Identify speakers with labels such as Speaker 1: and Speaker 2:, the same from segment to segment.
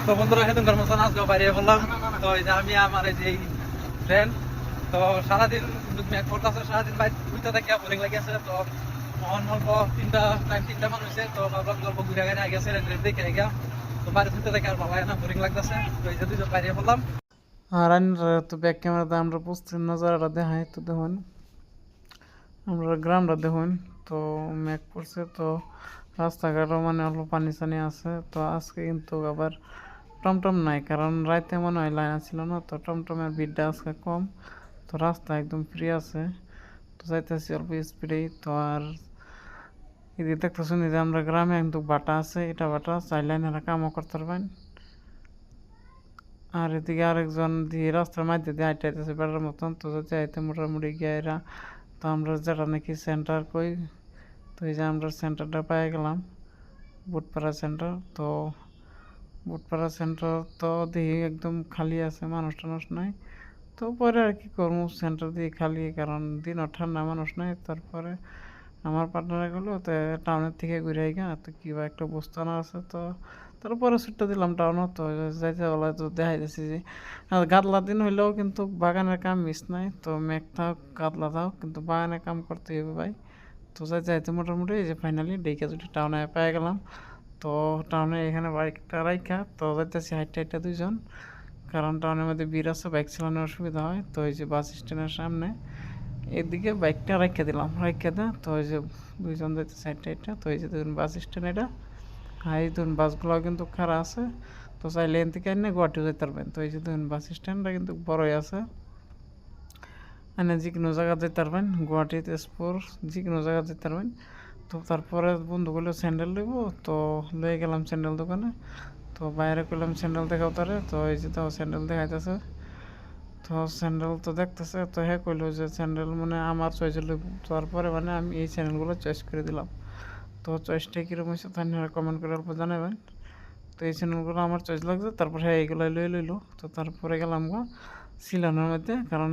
Speaker 1: তো বন্ধুরা সেদিন মতন আজকে বাইরে বললাম। তো এই যে আমি আমার এই যে ফ্রেন্ড, তো সারাদিন ম্যাচ করতেছে, সারাদিন বাইরে ঘুরতে থাকি, বোরিং লাগিয়েছে। তো অল্প তিনটা মানুষ হয়েছে, তো ভাবলাম গল্প ঘুরে গেলে আগে দেখে গিয়া। তো বাইরে ঘুরতে থাকি আর ভালো লাগে না, বোরিং লাগতেছে। তো এই যে দুজন বাইরে বললাম। আর তো ব্যাক ক্যামেরাতে আমরা পশ্চিম নজারাটা দেখাই। তো দেখুন আমরা গ্রামটা দেখুন, তো ম্যাক পড়ছে, তো রাস্তাঘাটও মানে অল্প পানি সানি আছে। তো আজকে কিন্তু আবার টমটম নাই, কারণ রাইতে মনে হয় লাইন ছিল না, তো টমটমের ভিড়টা আজকে কম। তো রাস্তা একদম ফ্রি আছে, তো যাইতেছি অল্প স্পিডেই। তো আর এদিকে দেখতেছেন যে আমরা গ্রামে কিন্তু বাটা আছে, এটা বাটা চাইলে এরা কামও করতে পারবেন। আর এদিকে আরেকজন দিয়ে রাস্তার মাঝে দিয়ে হাইটে আইতেছে বেড়ার মতন, তো যাতে আইতে মোটামুটি গিয়ে এরা। তো আমরা যেটা নাকি সেন্টার কই, তো এই যে আমরা সেন্টারটা পেয়ে গেলাম, বুটপাড়া সেন্টার। তো বুটপাড়া সেন্টার তো দেখি একদম খালি আছে, মানুষ টানুষ নাই। তো পরে আর কি করবো, সেন্টার দিয়ে খালি, কারণ দিনও ঠান্ডা, মানুষ নাই। তারপরে আমার পার্টনারে গেলো তো টাউনের থেকে ঘুরে আইগা, তো কিবা একটা বস্তু আনা আছে। তো তারপরে ছুট্টা দিলাম টাউনও। তো যাইতে বলা তো দেখাই যাচ্ছে যে গাদলা দিন হইলেও কিন্তু বাগানের কাম মিস নাই। তো মেঘ থাক গাদলা থাক, কিন্তু বাগানের কাম করতে হবে ভাই। তো যাইতে মোটামুটি এই যে ফাইনালি ডেকে যদি টাউনে পেয়ে গেলাম। তো টাউনে এখানে বাইকটা রাইখা তো যাইতেছি হাইটটা হাইটটা দুইজন, কারণ টাউনের মধ্যে ভিড় আছে, বাইক চালানোর অসুবিধা হয়। তো এই যে বাস স্ট্যান্ডের সামনে এদিকে বাইকটা রাইখা দিলাম, রাইখা দেয়। তো এই যে দুইজন যাইতে সাইডটা এটা, তো এই যে দেখুন বাস স্ট্যান্ড এটা। হ্যাঁ এই ধরুন বাসগুলো কিন্তু খারাপ আছে, তো চাইলে এন থেকে এনে গুয়াহাটিও যেতে পারবেন। তো এই যে দেখুন বাস স্ট্যান্ডটা কিন্তু বড়ই আছে, এনে যে কোনো জায়গা যেতে পারবেন, গুয়াহাটি তেজপুর যে কোনো জায়গা যেতে পারবেন। তো তারপরে বন্ধুগুলো স্যান্ডেল নেব, তো লয়ে গেলাম স্যান্ডেল দোকানে। তো বাইরে করলাম স্যান্ডেল দেখাও তারে, তো এই যে তাও স্যান্ডেল দেখাইতেছে। তো স্যান্ডেল তো দেখতেছে, তো হ্যাঁ কইলো যে স্যান্ডেল মানে আমার চয়েস হলো। তারপরে মানে আমি এই স্যান্ডেলগুলো চয়েস করে দিলাম। তো চয়েসটা কীরকম হয়েছে তাই কমেন্ট করে অল্প জানাবেন। তো এই চ্যানেলগুলো আমার চয়েস লাগছে, তারপরে হ্যাঁ এইগুলো লইলো। তো তারপরে গেলাম গো সিলানোর মধ্যে, কারণ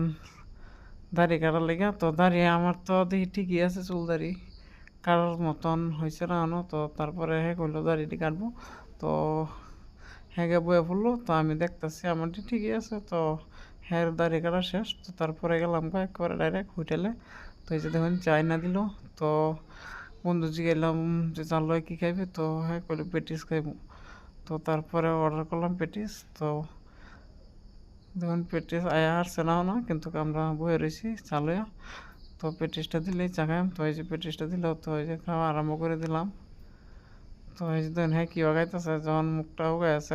Speaker 1: দাড়ি কাটার লেগে। তো দাড়ি আমার তো দেখি ঠিকই আছে, চুল দাড়ি কাটার মতন হয়েছে না আনো। তো তারপরে হ্যাঁ করলো দাড়িটি কাটবো। তো হ্যাঁ বয়ে পড়লো, তো আমি দেখতেছি আমারটি ঠিকই আছে। তো হ্যাঁ দাড়ি কাটা শেষ। তো তারপরে গেলাম গো একবারে ডাইরেক্ট হোটেলে। তো এই যে দেখুন চাই না দিল। তো বন্ধু জিগাইলাম যে জানলো কী খাইবে, তো হ্যাঁ কইলো পেটিস খাইবো। তো তারপরে অর্ডার করলাম পেটিস। তো দেখুন পেটিস আয়া আসছে না, কিন্তু আমরা বয়ে রয়েছি চালুয়া। তো পেটিসটা দিলেই চা খাইম। তো এই যে পেটিসটা দিল, তো এই যে খাওয়া আরম্ভ করে দিলাম। তো এই যে দেখুন হ্যাঁ কী বাগাইতেছে, যখন মুখটা উগাই আছে